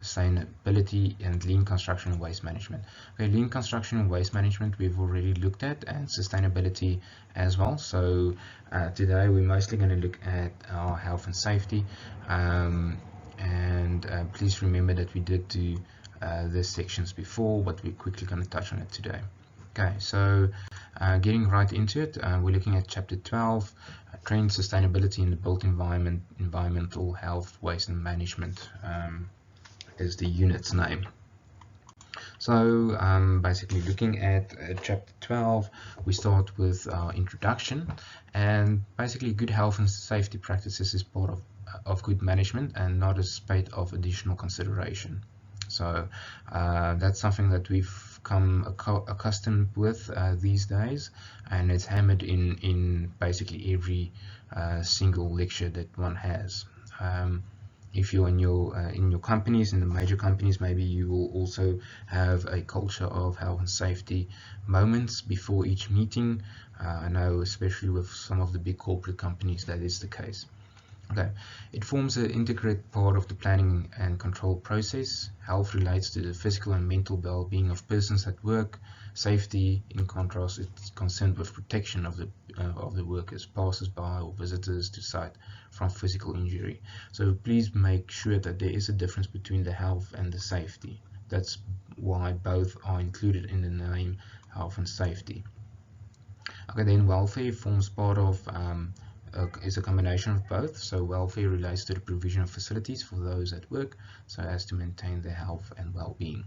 sustainability, and lean construction and waste management. Okay, lean construction and waste management we've already looked at, and sustainability as well. So today we're mostly going to look at our health and safety, please remember that we did do these sections before, but we're quickly going to touch on it today. Okay, so getting right into it, we're looking at chapter 12, trend sustainability in the built environment, environmental health, waste and management is the unit's name. So basically looking at chapter 12, we start with our introduction, and basically good health and safety practices is part of good management and not a spate of additional consideration. So that's something that we've come accustomed with these days, and it's hammered in basically every single lecture that one has. If you're in your companies, in the major companies, maybe you will also have a culture of health and safety moments before each meeting. I know especially with some of the big corporate companies that is the case. Okay, it forms an integrated part of the planning and control process. Health relates to the physical and mental well-being of persons at work. Safety, in contrast, is concerned with protection of the workers, passers-by or visitors to site from physical injury. So please make sure that there is a difference between the health and the safety. That's why both are included in the name health and safety. Okay, then welfare forms part of is a combination of both. So welfare relates to the provision of facilities for those at work so as to maintain their health and well-being.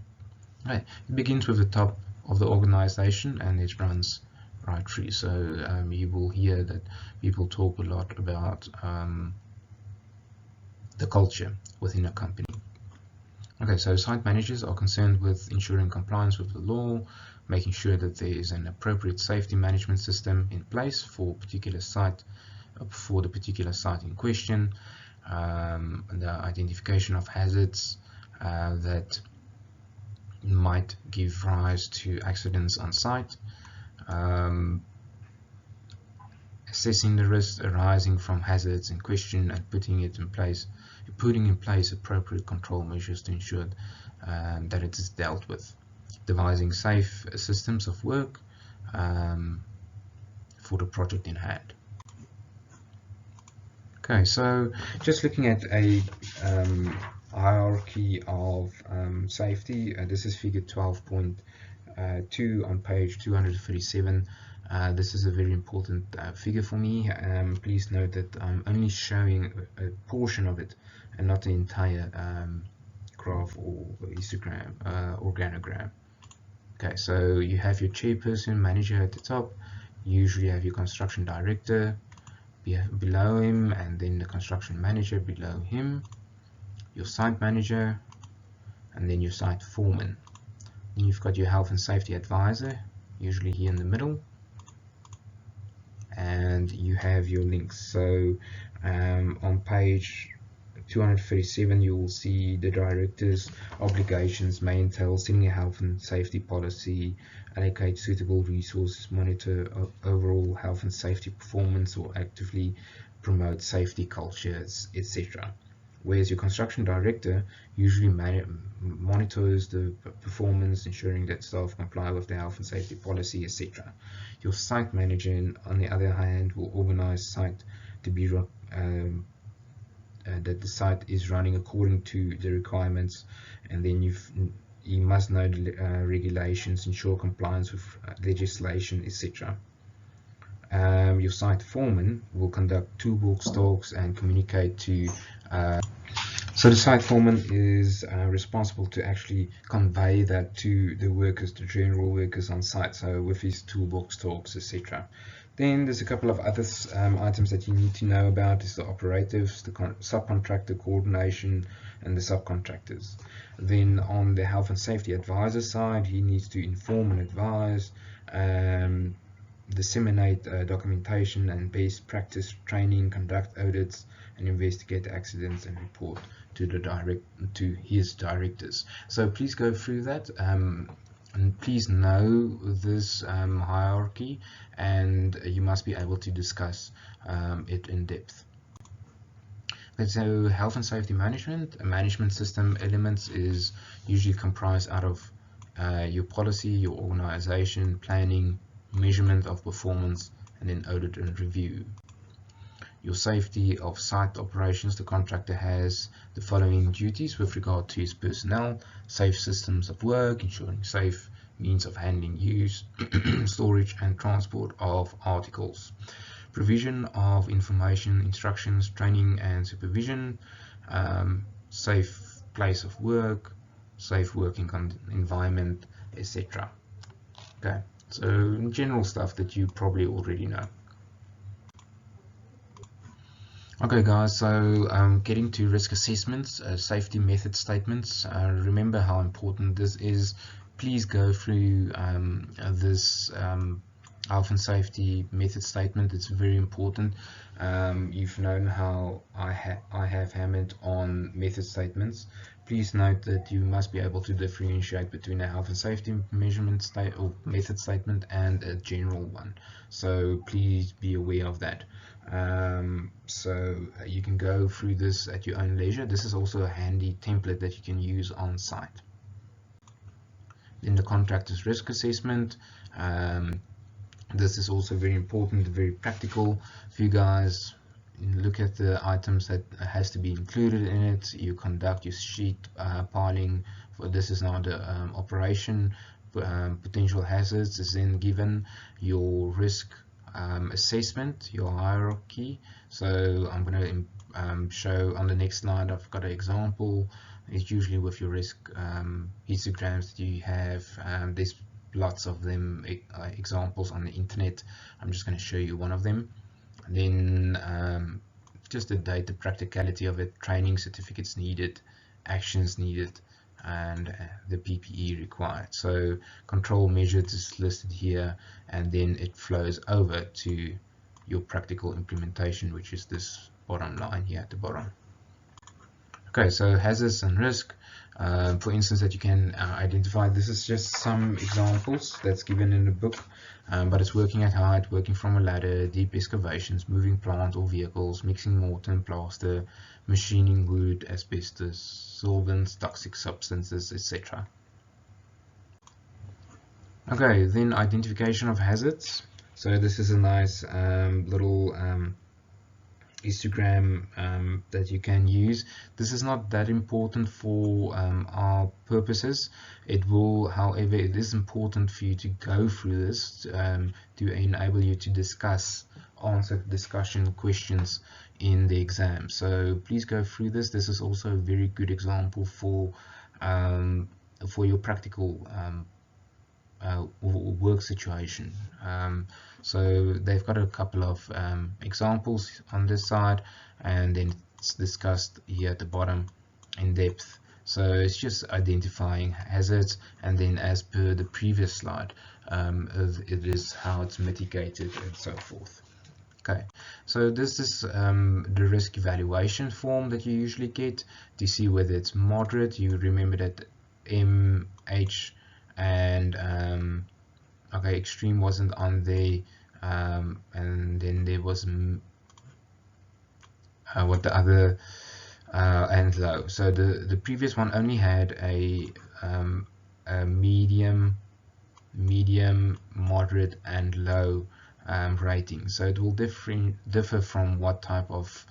Right. It begins with the top of the organization and it runs right through. So you will hear that people talk a lot about the culture within a company. Okay, so site managers are concerned with ensuring compliance with the law, making sure that there is an appropriate safety management system in place for the particular site in question, the identification of hazards that might give rise to accidents on site, assessing the risks arising from hazards in question and putting in place appropriate control measures to ensure that it is dealt with, devising safe systems of work for the project in hand. Okay, so just looking at a hierarchy of safety, this is figure 12.2 on page 237. This is a very important figure for me. Please note that I'm only showing a portion of it and not the entire graph or histogram or organogram. Okay, so you have your chairperson, manager at the top. You usually have your construction director below him, and then the construction manager below him, your site manager, and then your site foreman. Then you've got your health and safety advisor, usually here in the middle, and you have your links. So on page 237 you will see the director's obligations may entail setting a health and safety policy, allocate suitable resources, monitor overall health and safety performance, or actively promote safety cultures, etc. Whereas your construction director usually monitors the performance, ensuring that staff comply with the health and safety policy, etc. Your site manager, on the other hand, will organize site to be that the site is running according to the requirements, and then you must know the regulations, ensure compliance with legislation, etc. Your site foreman will conduct toolbox talks and communicate to so the site foreman is responsible to actually convey that to the workers, the general workers on site, so with his toolbox talks, etc. Then there's a couple of other items that you need to know about. Is the operatives, the subcontractor coordination, and the subcontractors. Then on the health and safety advisor side, he needs to inform and advise, disseminate documentation and best practice training, conduct audits, and investigate accidents and report to his directors. So please go through that. And please know this hierarchy, and you must be able to discuss it in depth. So health and safety management, a management system elements is usually comprised out of your policy, your organization, planning, measurement of performance, and then audit and review. Your safety of site operations, the contractor has the following duties with regard to his personnel: safe systems of work, ensuring safe means of handling, use, storage and transport of articles, provision of information, instructions, training and supervision, safe place of work, safe working environment, etc. Okay, so general stuff that you probably already know. Okay guys, so getting to risk assessments, safety method statements. Remember how important this is. Please go through this health and safety method statement. It's very important. You've known how I have hammered on method statements. Please note that you must be able to differentiate between a health and safety measurement or method statement and a general one. So please be aware of that. So you can go through this at your own leisure. This is also a handy template that you can use on site. Then the contractor's risk assessment. This is also very important, very practical for you guys. Look at the items that has to be included in it. You conduct your sheet piling. For this is now the operation. Potential hazards is then given. Your risk assessment, your hierarchy. So I'm going to show on the next slide. I've got an example. It's usually with your risk histograms that you have. There's lots of them, examples on the internet. I'm just going to show you one of them. And then just the date, the practicality of it, training certificates needed, actions needed, and the PPE required. So control measures is listed here, and then it flows over to your practical implementation, which is this bottom line here at the bottom. Okay, so hazards and risk, for instance, that you can identify. This is just some examples that's given in the book, but it's working at height, working from a ladder, deep excavations, moving plant or vehicles, mixing mortar and plaster, machining wood, asbestos, solvents, toxic substances, etc. Okay, then identification of hazards. So this is a nice little histogram that you can use. This is not that important for our purposes. It will, however, it is important for you to go through this to enable you to answer discussion questions in the exam. So please go through this. This is also a very good example for your practical work situation. So they've got a couple of examples on this side, and then it's discussed here at the bottom in depth. So it's just identifying hazards, and then as per the previous slide, it is how it's mitigated and so forth. Okay, so this is the risk evaluation form that you usually get to see whether it's moderate. You remember that MH and okay, extreme wasn't on there, and then there was what the other and low. So the previous one only had a medium, moderate and low rating. So it will differ from what type of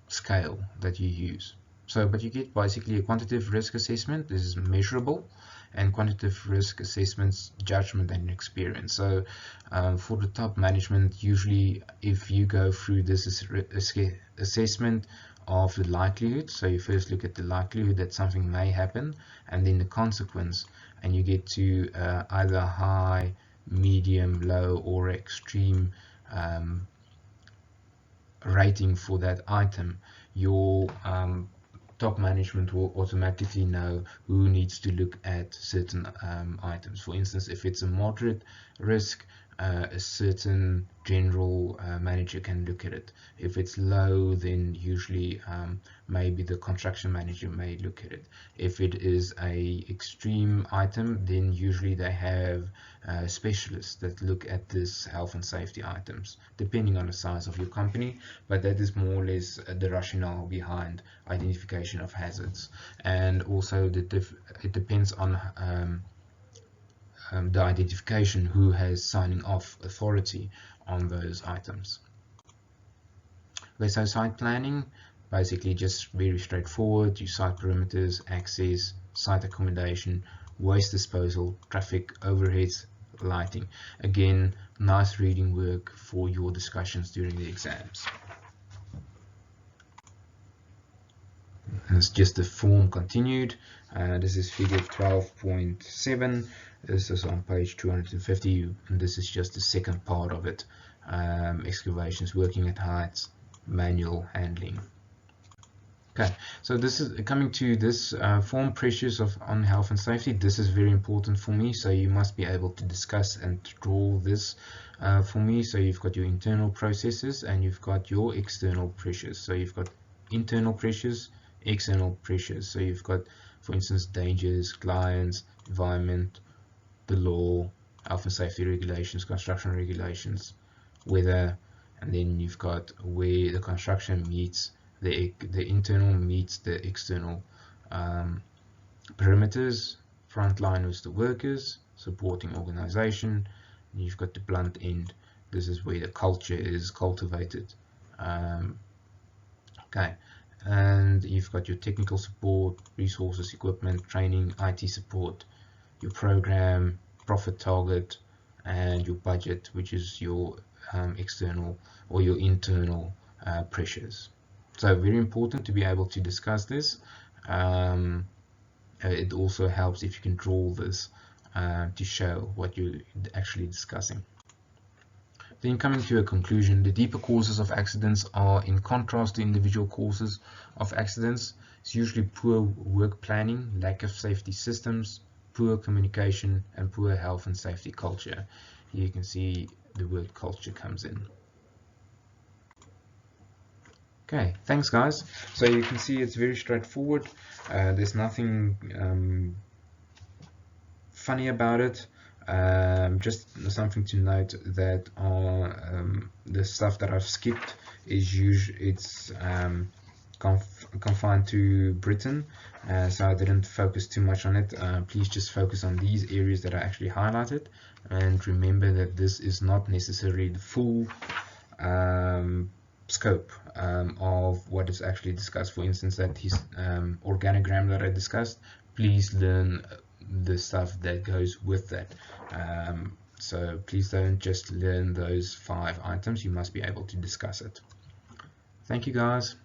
scale that you use. So, but you get basically a quantitative risk assessment. This is measurable, and quantitative risk assessments, judgment and experience. So for the top management, usually if you go through this assessment of the likelihood, so you first look at the likelihood that something may happen, and then the consequence, and you get to either high, medium, low or extreme rating for that item, your top management will automatically know who needs to look at certain items. For instance, if it's a moderate risk, a certain general manager can look at it. If it's low, then usually maybe the construction manager may look at it. If it is a extreme item, then usually they have specialists that look at this health and safety items, depending on the size of your company. But that is more or less the rationale behind identification of hazards. And also it depends on the identification, who has signing off authority on those items. Okay, so site planning, basically just very straightforward. You site perimeters, access, site accommodation, waste disposal, traffic, overheads, lighting. Again, nice reading work for your discussions during the exams. And it's just the form continued. This is figure 12.7. This is on page 250, and this is just the second part of it. Excavations, working at heights, manual handling. Okay, so this is coming to this form, pressures on health and safety. This is very important for me, so you must be able to discuss and draw this for me. So you've got your internal processes and you've got your external pressures. So you've got internal pressures, external pressures. So you've got, for instance, dangers, clients, environment, the law, health and safety regulations, construction regulations, weather, and then you've got where the construction meets the internal meets the external perimeters. Front line is the workers, supporting organization, and you've got the blunt end. This is where the culture is cultivated. Okay, and you've got your technical support, resources, equipment, training, IT support, your program, profit target, and your budget, which is your external or your internal pressures. So very important to be able to discuss this. It also helps if you can draw this to show what you're actually discussing. Then coming to a conclusion, the deeper causes of accidents are, in contrast to individual causes of accidents, it's usually poor work planning, lack of safety systems, poor communication, and poor health and safety culture. Here you can see the word culture comes in. Okay, thanks guys. So you can see it's very straightforward. There's nothing funny about it. Just something to note that the stuff that I've skipped is it's confined to Britain, so I didn't focus too much on it. Please just focus on these areas that I actually highlighted, and remember that this is not necessarily the full scope of what is actually discussed. For instance, that his organogram that I discussed, please learn the stuff that goes with that. So please don't just learn those 5 items, you must be able to discuss it. Thank you guys.